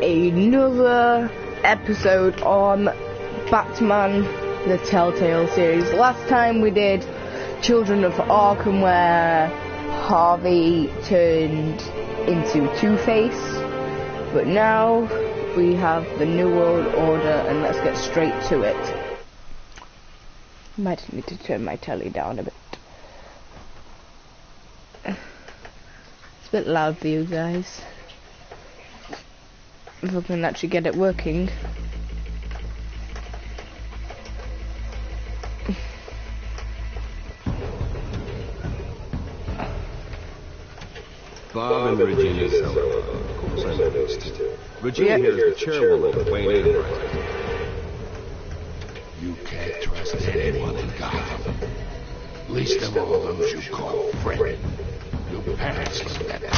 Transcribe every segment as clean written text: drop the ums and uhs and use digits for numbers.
another episode on Batman the Telltale series. Last time we did Children of Arkham, where Harvey turned into Two-Face, but now we have the New World Order, and let's get straight to it. Might need to turn my telly down a bit. It's a bit loud for you guys. If I can actually get it working. Bob and Regina Zeller. Of course, I know these two. Regina here is the chairwoman of Wayne Enterprises. You can't trust anyone in Gotham. Least of all those you call friend. Your parents learned that.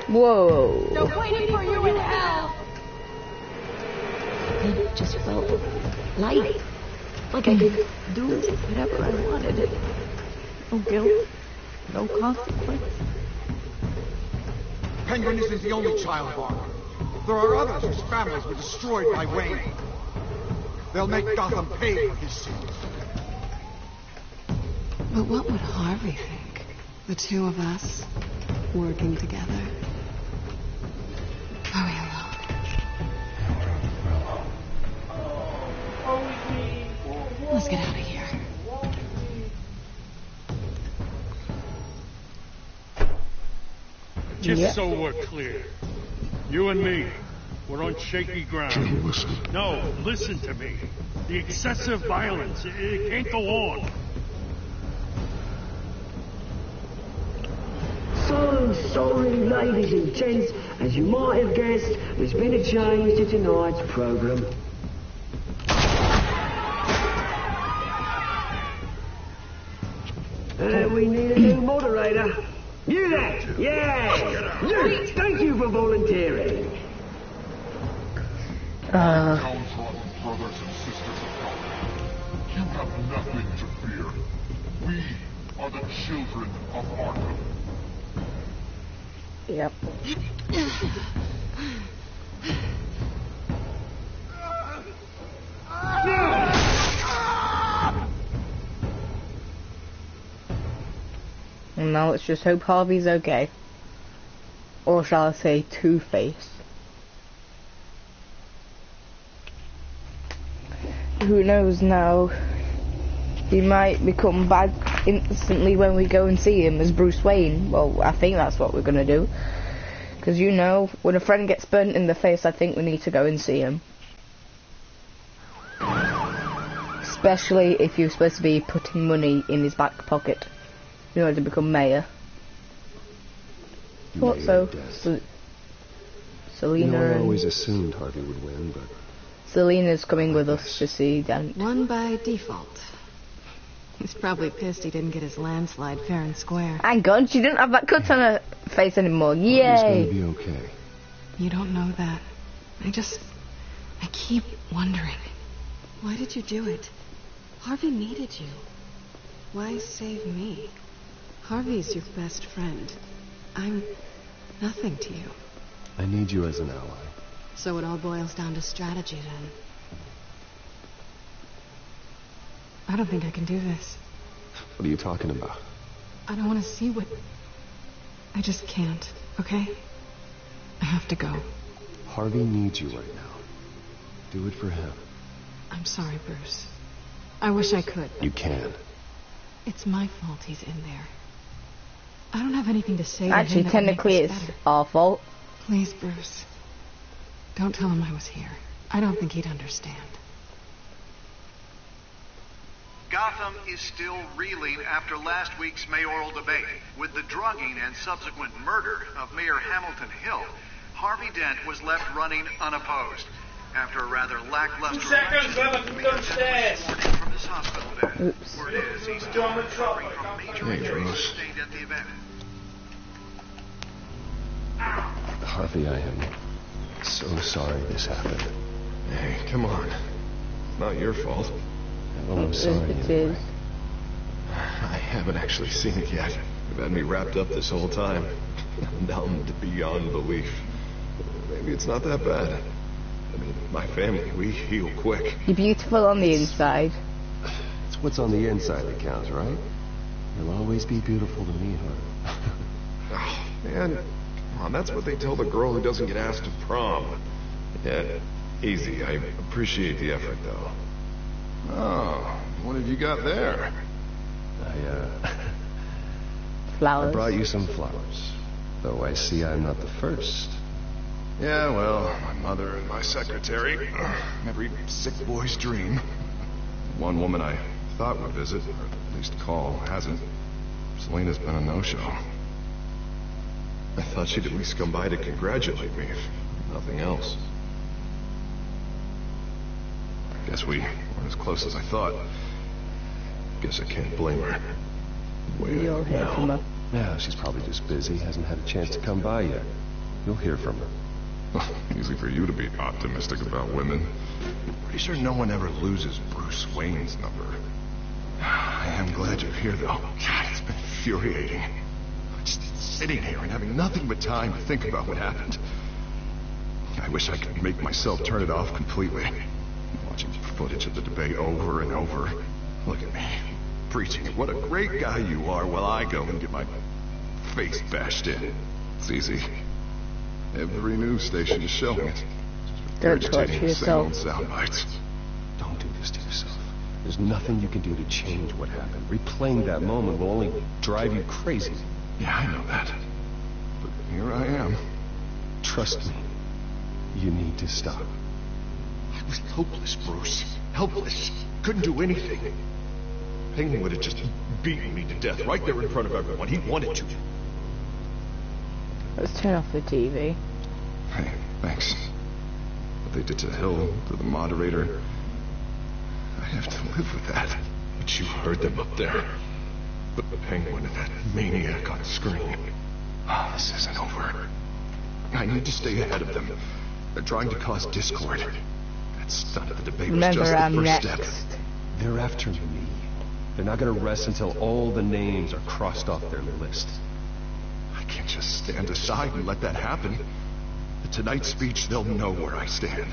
Whoa. They're waiting for you in hell. It just felt light. Like I could do whatever I wanted. No guilt, no consequence. Penguin isn't the only child of Arkham. There are others whose families were destroyed by Wayne. They'll make Gotham pay for his sins. But what would Harvey think? The two of us working together. Are we alone? Let's get out of here. Just so we're clear, you and me, we're on shaky ground. Listen. No, listen to me. The excessive violence, it can't go on. So sorry, ladies and gents. As you might have guessed, there's been a change to tonight's programme. We need a new moderator. You there? Yeah! You! Thank you for volunteering. Brothers and sisters of Gotham, you have nothing to fear. We are the children of Arkham. Yep. And now let's just hope Harvey's okay. Or shall I say Two-Face. Who knows now? He might become bad instantly when we go and see him as Bruce Wayne. Well, I think that's what we're gonna do. Because you know, when a friend gets burnt in the face, I think we need to go and see him. Especially if you're supposed to be putting money in his back pocket in order to become mayor. Thought so. Selina. You know, I always assumed Harvey would win, but Selina's coming with us to see Dent. Won by default. He's probably pissed he didn't get his landslide fair and square. Hang on, she didn't have that cut on her face anymore. Yay! Harvey's gonna be okay. You don't know that. I keep wondering. Why did you do it? Harvey needed you. Why save me? Harvey's your best friend. I'm nothing to you. I need you as an ally. So it all boils down to strategy then. I don't think I can do this. What are you talking about? I don't want to see what... I just can't, okay? I have to go. Harvey needs you right now. Do it for him. I'm sorry, Bruce. I wish I could. You can. It's my fault he's in there. I don't have anything to say to Actually, him that would make technically this it's better. our fault. Please, Bruce. Don't tell him I was here. I don't think he'd understand. Gotham is still reeling after last week's mayoral debate. With the drugging and subsequent murder of Mayor Hamilton Hill, Harvey Dent was left running unopposed. After a rather lackluster election, the mayor was reported from his hospital bed. Oops. Word is he's still recovering from major injuries sustained at the event. Harvey, I am so sorry this happened. Hey, come on. Not your fault. Well, I'm sorry. It is. I haven't actually seen it yet. You've had me wrapped up this whole time. Numbed beyond belief. maybe it's not that bad. I mean, my family, we heal quick. You're beautiful on the inside. It's what's on the inside that counts, right? You'll always be beautiful to me, Harvey. Oh, man, come on, that's what they tell the girl who doesn't get asked to prom. Yeah, easy. I appreciate the effort, though. Oh, what have you got there? Flowers. I brought you some flowers. Though I see I'm not the first. Yeah, well, my mother and my secretary. Every sick boy's dream. One woman I thought would visit, or at least call, hasn't. Selena's been a no-show. I thought she'd at least come by to congratulate me, if nothing else. Guess we weren't as close as I thought. Guess I can't blame her. You'll hear from her. Yeah, she's probably just busy, hasn't had a chance to come by yet. You'll hear from her. Easy for you to be optimistic about women. Pretty sure no one ever loses Bruce Wayne's number. I am glad you're here, though. God, it's been infuriating. Just sitting here and having nothing but time to think about what happened. I wish I could make myself turn it off completely. Watching footage of the debate over and over. Look at me, preaching at what a great guy you are while I go and get my face bashed in. It's easy. Every news station is showing it. Don't torture yourself. Sound bites. Don't do this to yourself. There's nothing you can do to change what happened. Replaying that moment will only drive you crazy. Yeah, I know that. But here I am. Trust me. You need to stop. I was hopeless, Bruce. Helpless. Couldn't do anything. Penguin would have just beaten me to death right there in front of everyone. He wanted to. Let's turn off the TV. Hey, thanks. What they did to Hill, to the moderator, I have to live with that. But you heard them up there. But the Penguin and that maniac on screen. Oh, this isn't over. I need to stay ahead of them. They're trying to cause discord. That stunt at the debate was just the first step. They're after me. They're not going to rest until all the names are crossed off their list. I can't just stand aside and let that happen. At tonight's speech, they'll know where I stand.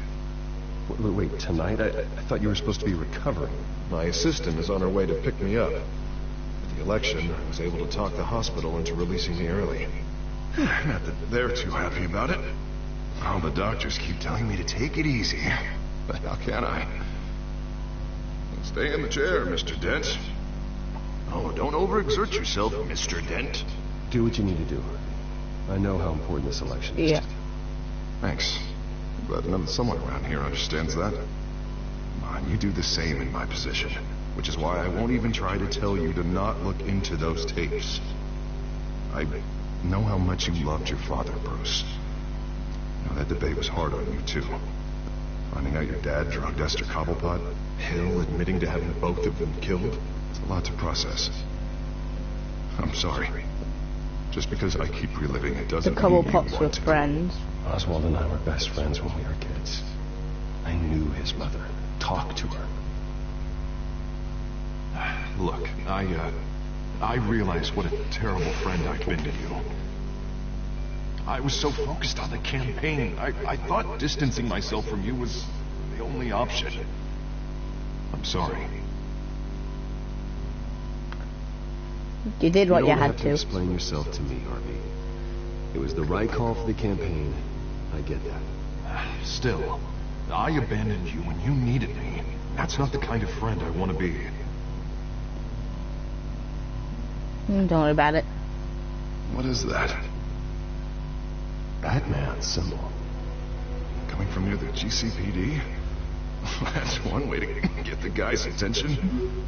Wait, tonight? I thought you were supposed to be recovering. My assistant is on her way to pick me up. At the election, I was able to talk the hospital into releasing me early. Not that they're too happy about it. All the doctors keep telling me to take it easy. But how can I? Stay in the chair, Mr. Dent. Oh, don't overexert yourself, Mr. Dent. Do what you need to do. I know how important this election is. Yeah. Thanks. I'm glad to know that someone around here understands that. Come on, you do the same in my position. Which is why I won't even try to tell you to not look into those tapes. I know how much you loved your father, Bruce. Now, that debate was hard on you, too. Finding out your dad drugged Esther Cobblepot, Hill admitting to having both of them killed. It's a lot to process. I'm sorry. Just because I keep reliving it doesn't mean you want to. The Cobblepots were friends. Oswald and I were best friends when we were kids. I knew his mother. Talked to her. Look, I realize what a terrible friend I've been to you. I was so focused on the campaign, I thought distancing myself from you was the only option. I'm sorry. You did what you don't had have to explain yourself to me, Harvey. It was the right call for the campaign. I get that. Still, I abandoned you when you needed me. That's not the kind of friend I want to be. Don't worry about it. What is that? Batman symbol. Coming from near the GCPD? That's one way to get the guy's attention.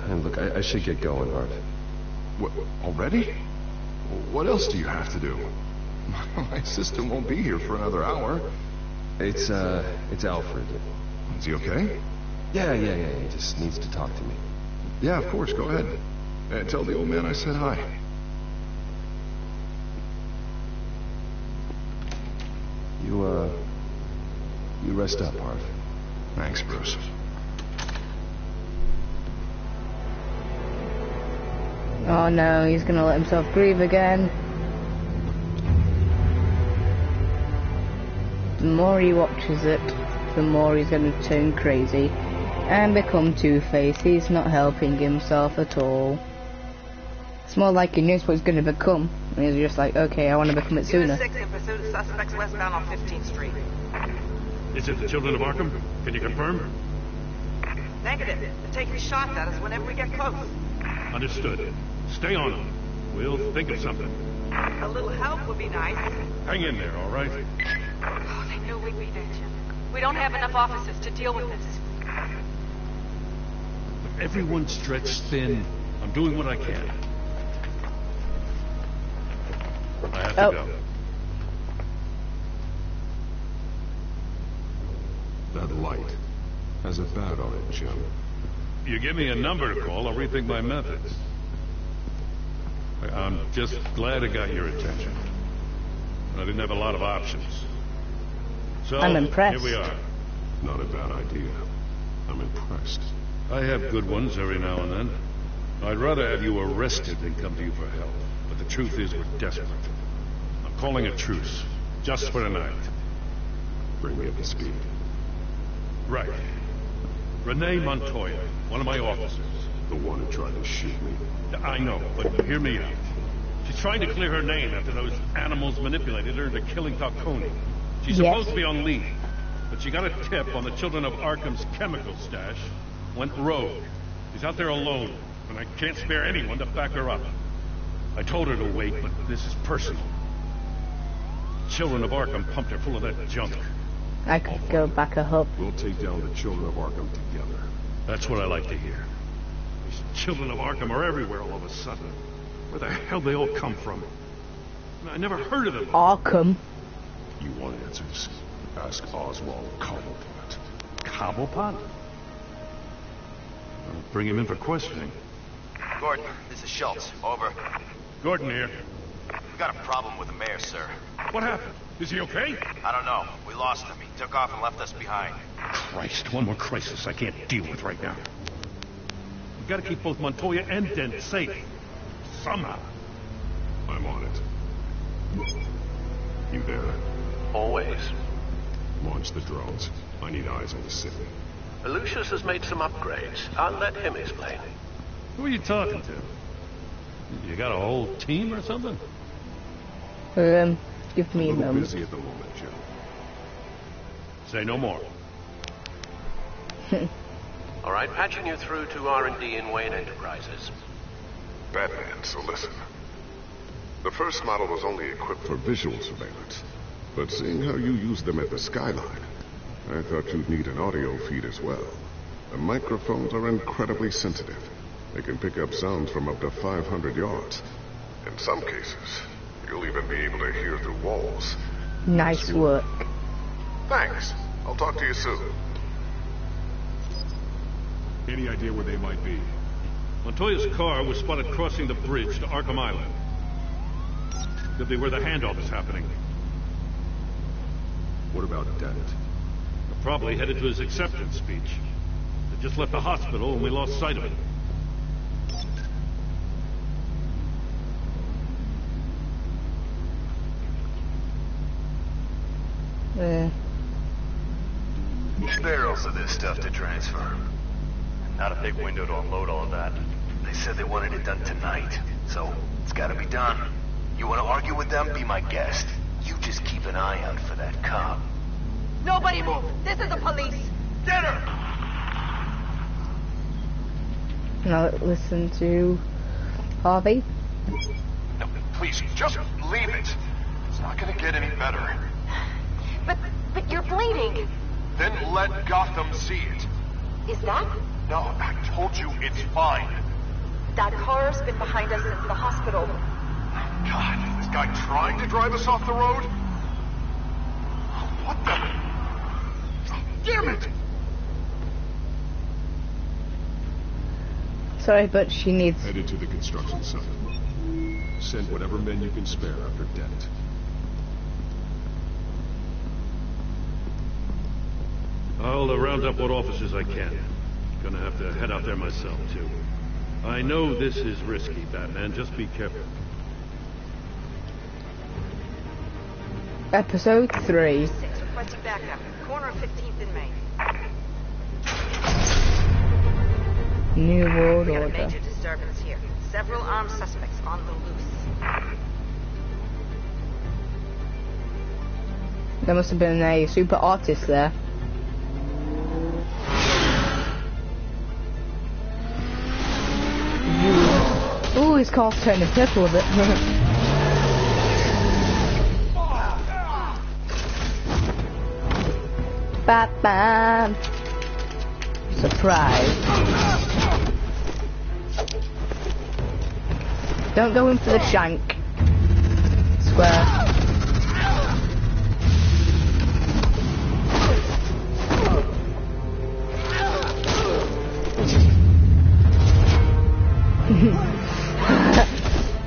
And look, I should get going, Art. What, already? What else do you have to do? My assistant won't be here for another hour. It's Alfred. Is he okay? Yeah, he just needs to talk to me. Yeah, of course, go ahead. And tell the old man I said hi. You rest up, Art. Thanks, Bruce. Oh no, he's gonna let himself grieve again. The more he watches it, the more he's going to turn crazy and become Two-Faced. He's not helping himself at all. It's more like he knows what he's going to become, and he's just like, okay, I want to become it sooner. 6 in pursuit of suspects westbound on 15th Street. Is it the Children of Arkham? Can you confirm? Negative. They're taking shots at us whenever we get close. Understood. Stay on them. We'll think of something. A little help would be nice. Hang in there, all right? Oh, they knew we'd be there, Jim. We don't have enough officers to deal with this. Everyone's stretched thin. I'm doing what I can. I have to go. That light has a bat on it, Jim. You give me a number to call, I'll rethink my methods. I'm just glad it got your attention. I didn't have a lot of options. So, I'm impressed. Here we are. Not a bad idea. I'm impressed. I have good ones every now and then. I'd rather have you arrested than come to you for help. But the truth is we're desperate. I'm calling a truce. Just for tonight. Bring me up to speed. Right. Renee Montoya, one of my officers. The one who tried to shoot me. I know, but hear me out. She's trying to clear her name after those animals manipulated her into killing Falcone. She's supposed to be on leave, but she got a tip on the Children of Arkham's chemical stash, went rogue. She's out there alone, and I can't spare anyone to back her up. I told her to wait, but this is personal. Children of Arkham pumped her full of that junk. I could go back a hop. We'll take down the Children of Arkham together. That's what I like to hear. These Children of Arkham are everywhere all of a sudden. Where the hell they all come from? I never heard of them. Arkham. You want answers? Ask Oswald Cobblepot. Cobblepot? I'll bring him in for questioning. Gordon, this is Schultz. Over. Gordon here. We got a problem with the mayor, sir. What happened? Is he okay? I don't know. We lost him. He took off and left us behind. Christ, one more crisis I can't deal with right now. We've got to keep both Montoya and Dent safe. Somehow. I'm on it. You there? Always. Launch the drones. I need eyes on the city. Lucius has made some upgrades. I'll let him explain. Who are you talking to? You got a whole team or something? Give me a moment. Busy at the moment, Joe. Say no more. All right, patching you through to R&D in Wayne Enterprises. Batman, so listen. The first model was only equipped for visual surveillance. But seeing how you use them at the skyline, I thought you'd need an audio feed as well. The microphones are incredibly sensitive. They can pick up sounds from up to 500 yards. In some cases, you'll even be able to hear through walls. Nice work. Thanks. I'll talk to you soon. Any idea where they might be? Montoya's car was spotted crossing the bridge to Arkham Island. Could be where the handoff is happening. What about Dent? Probably headed to his acceptance speech. They just left the hospital and we lost sight of it. Barrels of this stuff to transfer. Not a big window to unload all of that. They said they wanted it done tonight, so it's gotta be done. You wanna argue with them? Be my guest. You just keep an eye out for that cop. Nobody move. This is the police. Get her! Now listen to Harvey. No, please, just leave it. It's not gonna get any better. But you're bleeding. Then let Gotham see it. Is that? No, I told you it's fine. That car's been behind us since the hospital. God, this guy trying to drive us off the road? What the? Damn it! Sorry, but she needs... Headed to the construction site. Send whatever men you can spare after Dent. I'll round up what officers I can. Gonna have to head out there myself, too. I know this is risky, Batman. Just be careful. Episode 3. requesting backup. Corner of 15th and Main. New World We got a Order. major disturbance here. Several armed suspects on the loose. There must have been a super artist there. Ooh, his car's turning purple a bit. Bam! Surprise. Don't go in for the shank. Square.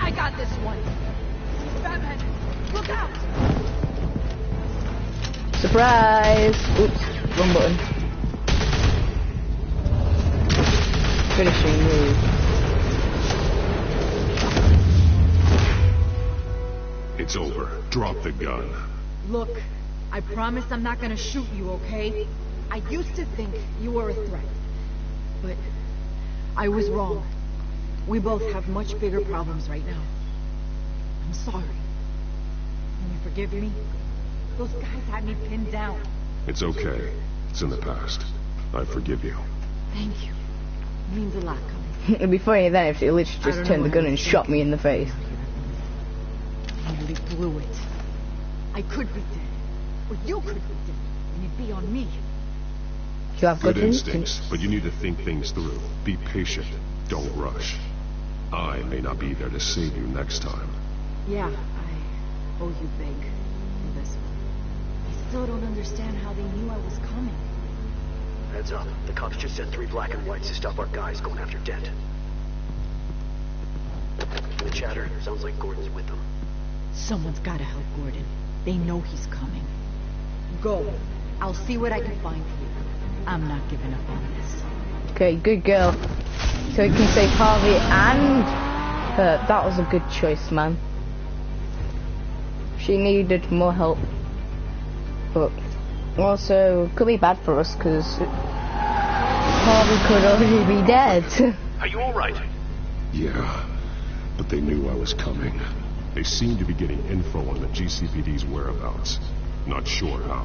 I got this one. Batman, look out! Surprise! Oops, wrong button. Finishing move. It's over. Drop the gun. Look, I promise I'm not gonna shoot you, okay? I used to think you were a threat. But I was wrong. We both have much bigger problems right now. I'm sorry. Can you forgive me? Those guys had me pinned down. It's okay. It's in the past. I forgive you. Thank you. It means a lot, coming. It'd be funny then if she literally just turned the gun and shot me in the face. I nearly blew it. I could be dead. Or you could be dead. And it'd be on me. You have Good instincts, but you need to think things through. Be patient. Don't rush. I may not be there to save you next time. Yeah, I owe you big for this one. I still don't understand how they knew I was coming. Heads up. The cops just sent 3 black and whites to stop our guys going after Dent. The chatter sounds like Gordon's with them. Someone's gotta help Gordon. They know he's coming. Go. I'll see what I can find for you. I'm not giving up on this. Okay, good girl. So we can save Harvey and her. That was a good choice, man. She needed more help. But also, could be bad for us, because Harvey could already be dead. Are you alright? Yeah, but they knew I was coming. They seemed to be getting info on the GCPD's whereabouts. Not sure how.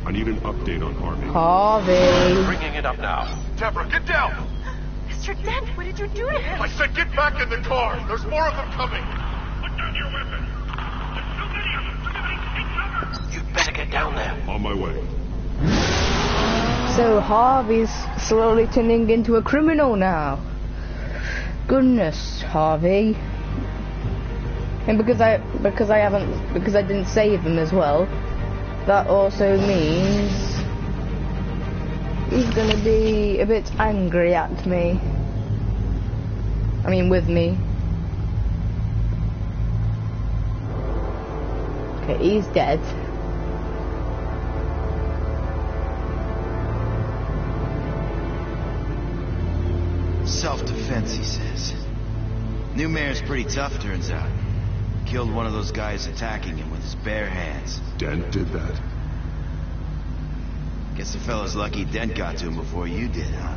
I need an update on Harvey. Harvey. Bringing it up now. Deborah, get down! Mr. Dent, what did you do to him? I said get back in the car! There's more of them coming! Put down your weapon. There's too many of them. Somebody take cover. You'd better get down there. On my way. So Harvey's slowly turning into a criminal now. Goodness, Harvey. And because I didn't save him as well, that also means he's gonna be a bit angry at me. I mean, with me. Okay, he's dead. Self-defense, he says. New mayor's pretty tough, turns out. Killed one of those guys attacking him with his bare hands. Dent did that. Guess the fella's lucky Dent got to him before you did, huh?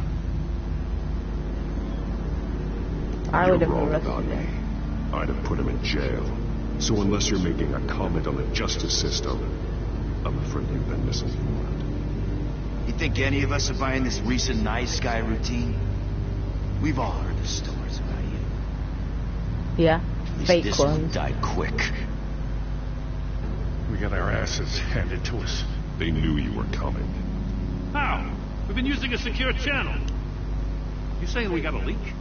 I would have You're wrong arrested about me. him. I'd have put him in jail. So unless you're making a comment on the justice system, I'm afraid you've been misinformed. You think any of us are buying this recent nice guy routine? We've all heard the stories about you. Yeah, At least fake this one ones. died quick. We got our asses handed to us. They knew you were coming. How? We've been using a secure channel. You saying we got a leak?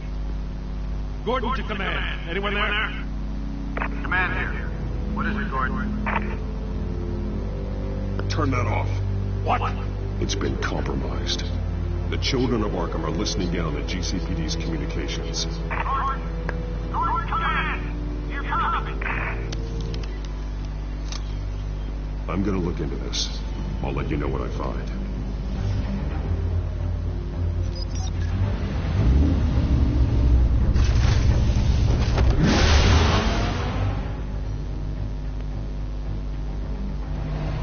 Gordon to command. Anyone there? Command here. What is it, Gordon? Turn that off. What? It's been compromised. The children of Arkham are listening in on the GCPD's communications. Gordon, command! You copy? I'm gonna look into this. I'll let you know what I find.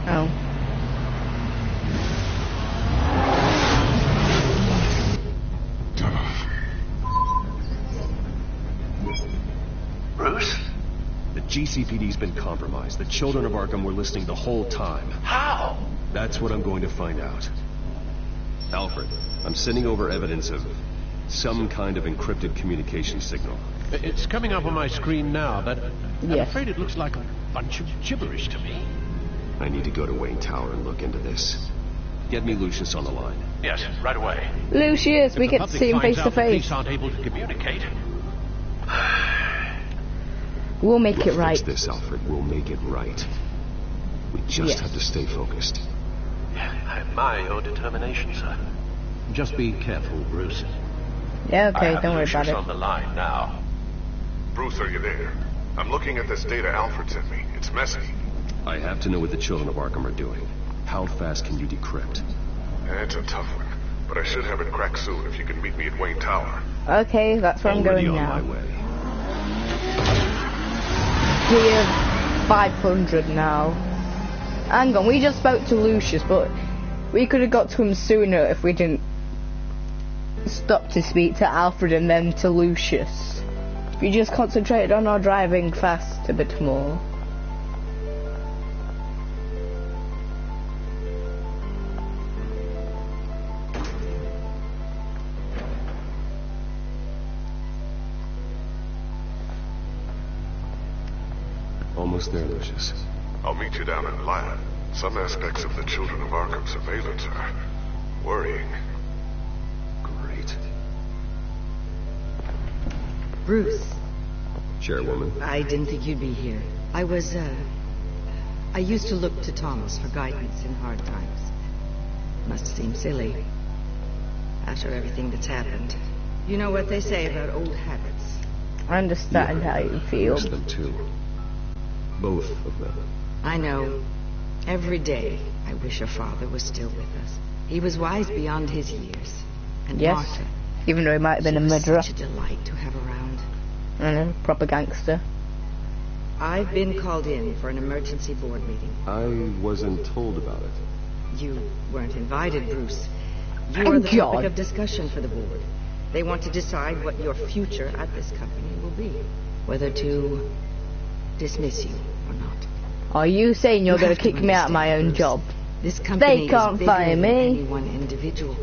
Oh. GCPD's been compromised. The children of Arkham were listening the whole time. How? That's what I'm going to find out. Alfred, I'm sending over evidence of some kind of encrypted communication signal. It's coming up on my screen now, but I'm afraid it looks like a bunch of gibberish to me. I need to go to Wayne Tower and look into this. Get me Lucius on the line. Yes, right away. Lucius, we get to see him face to face. Police aren't able to communicate. We'll make it right. Fix this, Alfred. We'll make it right. We just have to stay focused. I admire your determination, sir. Just be careful, Bruce. Yeah, okay, don't worry Lucius about it. on the line now. Bruce, are you there? I'm looking at this data Alfred sent me. It's messy. I have to know what the children of Arkham are doing. How fast can you decrypt? It's a tough one, but I should have it cracked soon if you can meet me at Wayne Tower. Okay, that's where I'm going now. On my way. We have 500 now. Hang on, we just spoke to Lucius, but we could have got to him sooner if we didn't stop to speak to Alfred and then to Lucius. If we just concentrated on our driving fast a bit more. Almost there, Lucius. I'll meet you down in the lab. Some aspects of the Children of Arkham surveillance are worrying. Great. Bruce. Chairwoman. I didn't think you'd be here. I used to look to Thomas for guidance in hard times. Must seem silly. After everything that's happened. You know what they say about old habits. I understand how you feel. Miss them too. Both of them. I know. Every day, I wish your father was still with us. He was wise beyond his years. And Martha, even though he might have been a murderer. Such a delight to have around. And a proper gangster. I've been called in for an emergency board meeting. I wasn't told about it. You weren't invited, Bruce. You are the topic of discussion for the board. They want to decide what your future at this company will be. Whether to dismiss you or not. Are you saying you're going to kick me out of my own job? This company they can't is fire me. Any one individual.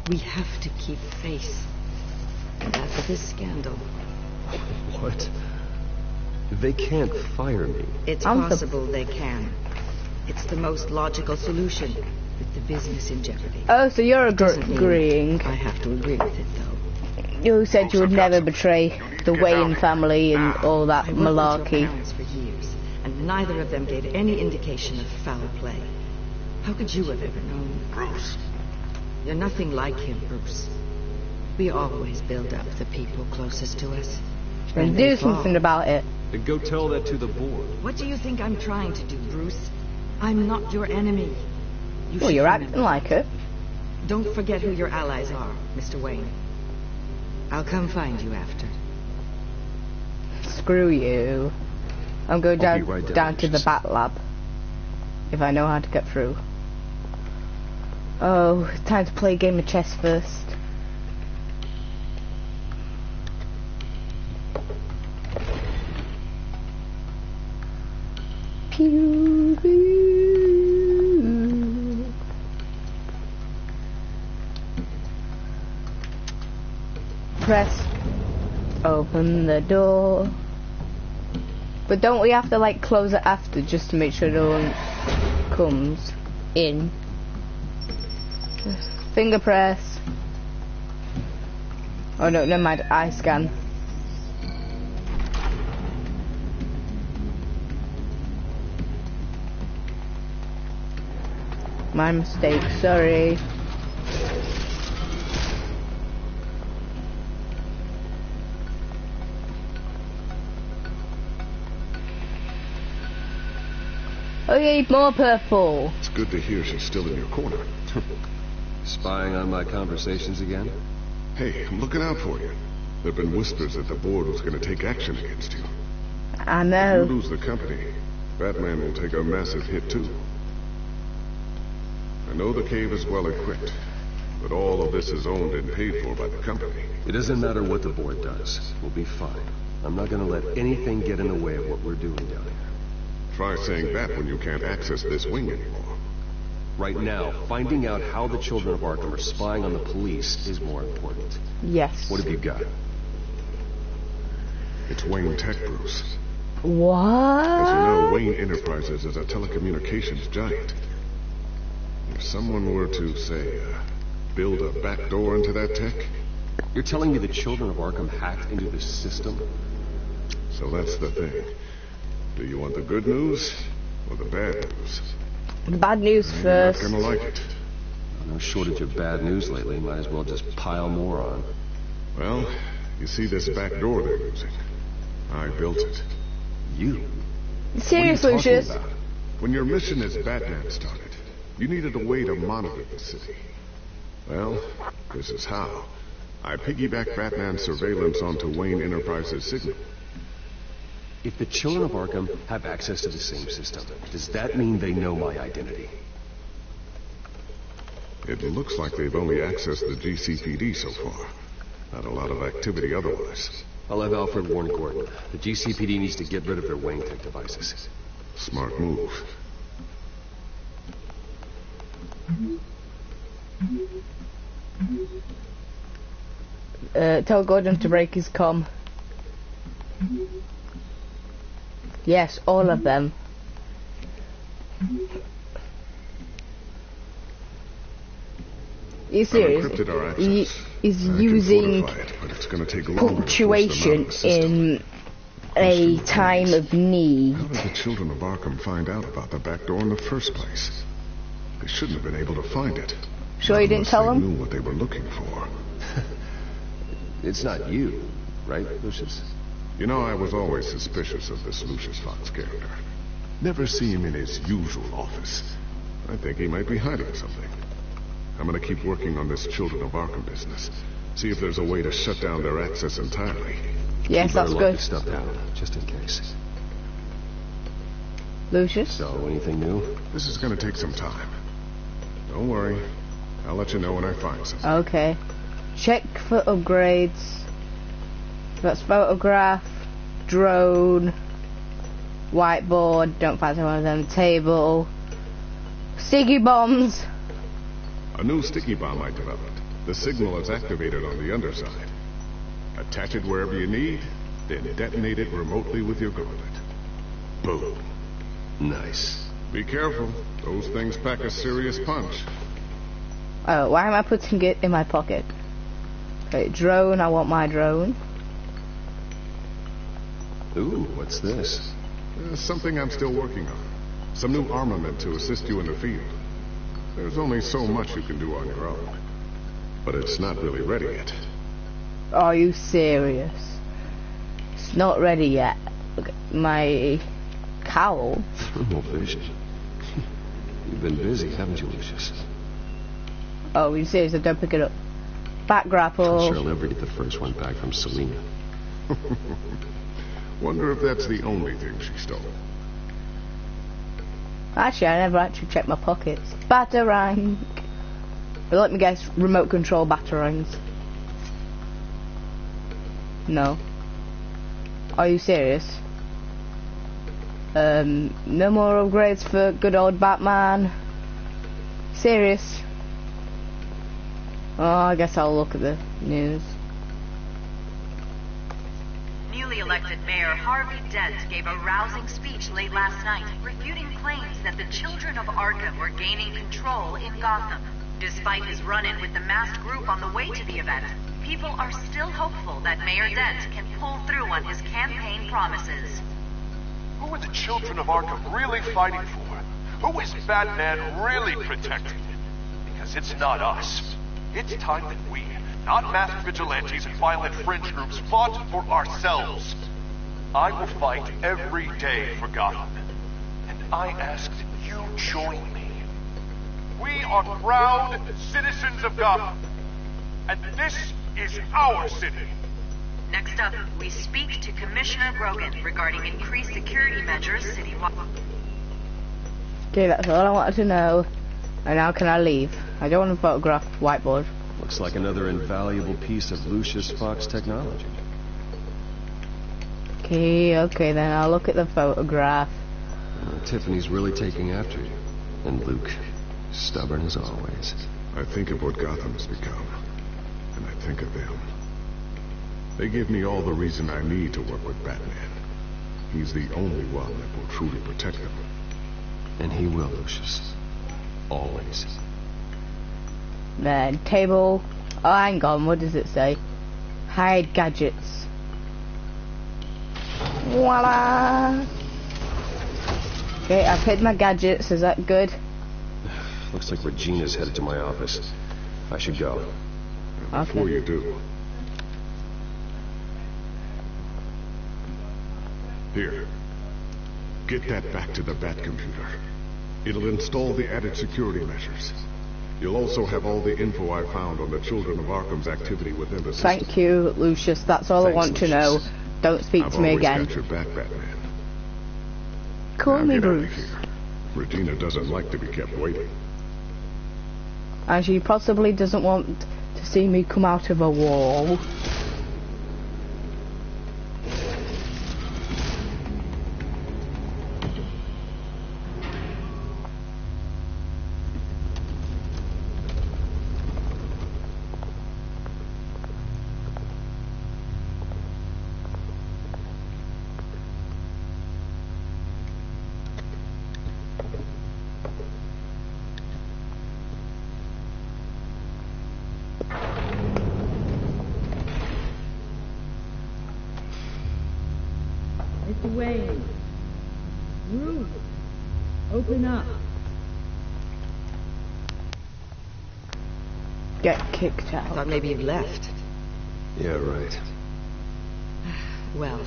We have to keep face. And after this scandal. What? They can't fire me. It's possible they can. It's the most logical solution with the business in jeopardy. Oh, so you're agreeing. I have to agree with it, though. You said you would never betray the Wayne family and all that malarkey. I worked with your parents for years, and neither of them gave any indication of foul play. How could you have ever known? Bruce. You're nothing like him, Bruce. We always build up the people closest to us. And do something about it. Then go tell that to the board. What do you think I'm trying to do, Bruce? I'm not your enemy. Well, you're acting like it. Don't forget who your allies are, Mr. Wayne. I'll come find you after. Screw you. I'm going down to the Bat Lab. If I know how to get through. Oh, time to play a game of chess first. Pew, pew. Press. Open the door. But don't we have to like close it after just to make sure no one comes in? Finger press. Oh no, never mind. Eye scan. My mistake, sorry. Okay, more purple. It's good to hear she's still in your corner. Spying on my conversations again? Hey, I'm looking out for you. There've been whispers that the board was going to take action against you. I know. If you lose the company, Batman will take a massive hit too. I know the cave is well equipped, but all of this is owned and paid for by the company. It doesn't matter what the board does. We'll be fine. I'm not gonna let anything get in the way of what we're doing down here. Try saying that when you can't access this wing anymore. Right now, finding out how the children of Arkham are spying on the police is more important. Yes. What have you got? It's Wayne Tech, Bruce. What? As you know, Wayne Enterprises is a telecommunications giant. If someone were to, say, build a back door into that tech... You're telling me the children of Arkham hacked into this system? So that's the thing. Do you want the good news or the bad news? The bad news first. You're not gonna like it. No shortage of bad news lately. Might as well just pile more on. Well, you see this back door they're using? I built it. You? Seriously, Lucius? When your mission as Batman started, you needed a way to monitor the city. Well, this is how. I piggybacked Batman's surveillance onto Wayne Enterprises' signal. If the children of Arkham have access to the same system, does that mean they know my identity? It looks like they've only accessed the GCPD so far. Not a lot of activity otherwise. I'll have Alfred warn Gordon. The GCPD needs to get rid of their Wayne Tech devices. Smart move. Tell Gordon to break his comm. Yes, all of them. Are you serious? He's using punctuation in a time of need. How did the children of Arkham find out about the back door in the first place? They shouldn't have been able to find it. Sure you didn't tell them? They knew what they were looking for. It's not you, right, Lucius? You know, I was always suspicious of this Lucius Fox character. Never see him in his usual office. I think he might be hiding something. I'm gonna keep working on this Children of Arkham business. See if there's a way to shut down their access entirely. Yes, that's good. Lock this stuff down, just in case. Lucius? So, anything new? This is gonna take some time. Don't worry. I'll let you know when I find something. Okay. Check for upgrades. That's photograph, drone, whiteboard, don't find one of them, table, sticky bombs. A new sticky bomb I developed. The signal is activated on the underside. Attach it wherever you need, then detonate it remotely with your gauntlet. Boom. Nice. Be careful. Those things pack a serious punch. Oh, why am I putting it in my pocket? Okay, drone, I want my drone. Ooh, what's this? Something I'm still working on. Some new armament to assist you in the field. There's only so much you can do on your own. But it's not really ready yet. Are you serious? It's not ready yet. Look at my cowl. Thermal vision. You've been busy, haven't you, Lucius? Oh, are you serious? Don't pick it up. Back grapple. I'm sure I'll never get the first one back from Selena. Wonder if that's the only thing she stole. Actually, I never actually checked my pockets. Batarang. Let me guess, remote control batarangs. No. Are you serious? No more upgrades for good old Batman. Serious? Oh, I guess I'll look at the news. Newly elected Mayor Harvey Dent gave a rousing speech late last night, refuting claims that the children of Arkham were gaining control in Gotham. Despite his run-in with the masked group on the way to the event, people are still hopeful that Mayor Dent can pull through on his campaign promises. Who are the children of Arkham really fighting for? Who is Batman really protecting? Because it's not us. It's time that we, not masked vigilantes and violent fringe groups, fought for ourselves. I will fight every day for Gotham. And I ask that you join me. We are proud citizens of Gotham. And this is our city. Next up, we speak to Commissioner Grogan regarding increased security measures citywide. Okay, that's all I wanted to know. And now can I leave? I don't want to photograph whiteboard. Looks like another invaluable piece of Lucius Fox technology. Okay, then I'll look at the photograph. Tiffany's really taking after you. And Luke, stubborn as always. I think of what Gotham has become, and I think of them. They give me all the reason I need to work with Batman. He's the only one that will truly protect them. And he will, Lucius. Always. Then, table... Oh, hang on, what does it say? Hide gadgets. Voila! Okay, I've hid my gadgets, is that good? Looks like Regina's headed to my office. I should go. Before you do... Here. Get that back to the Bat-computer. It'll install the added security measures. You'll also have all the info I found on the Children of Arkham's activity within the system. Thank you, Lucius. That's all I want to know. Don't speak to me again. I've always got your back, Batman. Call me Bruce. Regina doesn't like to be kept waiting. And she possibly doesn't want to see me come out of a wall. Wayne. Ruth. Open up. Get kicked out. I thought maybe you'd left. Yeah, right. Well,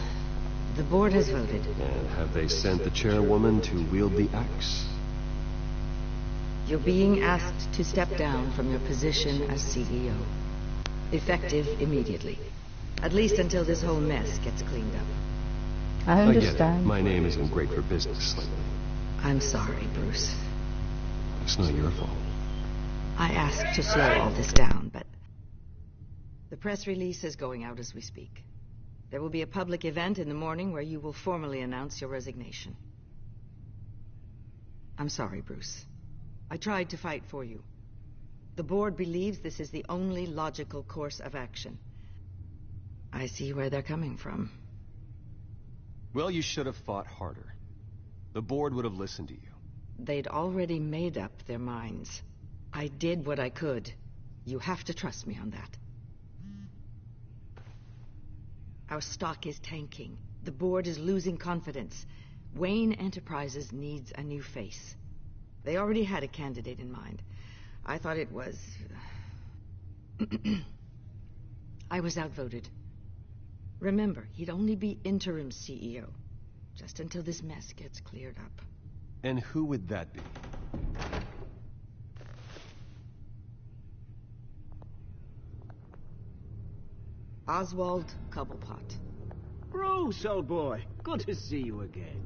the board has voted. And have they sent the chairwoman to wield the axe? You're being asked to step down from your position as CEO. Effective immediately. At least until this whole mess gets cleaned up. I understand. I get it. My name isn't great for business lately. I'm sorry, Bruce. It's not your fault. I asked to slow all this down, but... The press release is going out as we speak. There will be a public event in the morning where you will formally announce your resignation. I'm sorry, Bruce. I tried to fight for you. The board believes this is the only logical course of action. I see where they're coming from. Well, you should have fought harder. The board would have listened to you. They'd already made up their minds. I did what I could. You have to trust me on that. Our stock is tanking. The board is losing confidence. Wayne Enterprises needs a new face. They already had a candidate in mind. I thought it was... I was outvoted. Remember, he'd only be interim CEO, just until this mess gets cleared up. And who would that be? Oswald Cobblepot. Bruce, old boy. Good to see you again.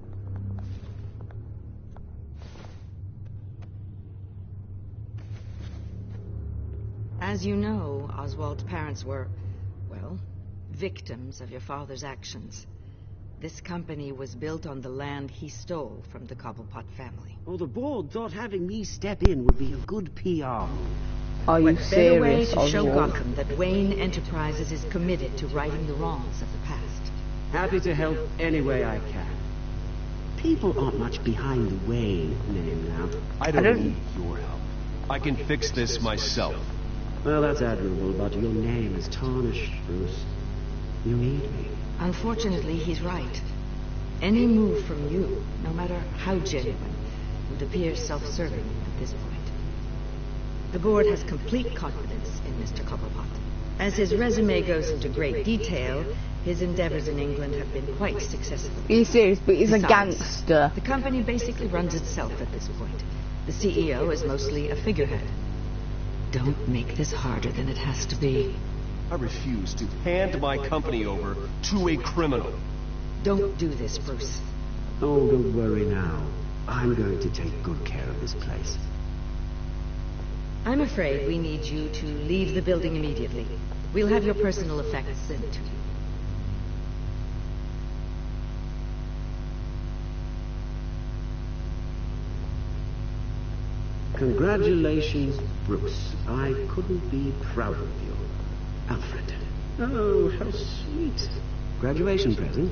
As you know, Oswald's parents were, well, victims of your father's actions. This company was built on the land he stole from the Cobblepot family. Well, the board thought having me step in would be a good PR. Are you serious, better way to show Gotham that Wayne Enterprises is committed to righting the wrongs of the past. Happy to help any way I can. People aren't much behind the Wayne name now. I don't need your help. I can fix this myself. Well, that's admirable, but your name is tarnished, Bruce. You need me. Unfortunately, he's right. Any move from you, no matter how genuine, would appear self-serving at this point. The board has complete confidence in Mr. Cobblepot. As his resume goes into great detail, his endeavors in England have been quite successful. He's serious, but he's Besides, a gangster. The company basically runs itself at this point. The CEO is mostly a figurehead. Don't make this harder than it has to be. I refuse to hand my company over to a criminal. Don't do this, Bruce. Oh, don't worry now. I'm going to take good care of this place. I'm afraid we need you to leave the building immediately. We'll have your personal effects sent to you. Congratulations, Bruce. I couldn't be prouder of you. Alfred. Oh, how sweet. Graduation present?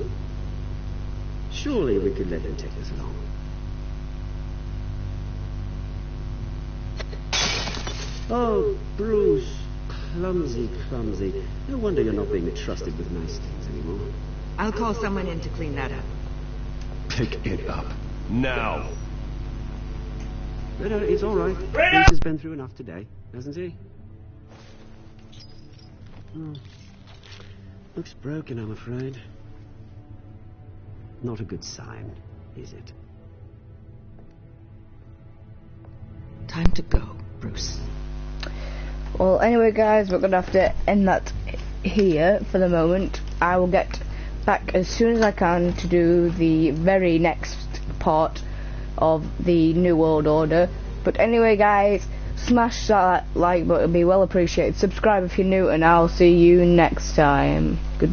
Surely we could let him take us along. Oh, Bruce. Clumsy, clumsy. No wonder you're not being trusted with nice things anymore. I'll call someone in to clean that up. Pick it up. Now. No, it's all right. Bruce has been through enough today, hasn't he? Looks broken, I'm afraid. Not a good sign, is it? Time to go, Bruce. Well, anyway, guys, we're gonna have to end that here for the moment. I will get back as soon as I can to do the very next part of the New World Order. But anyway, guys, smash that like button, it'll be well appreciated. Subscribe if you're new, and I'll see you next time. Goodbye.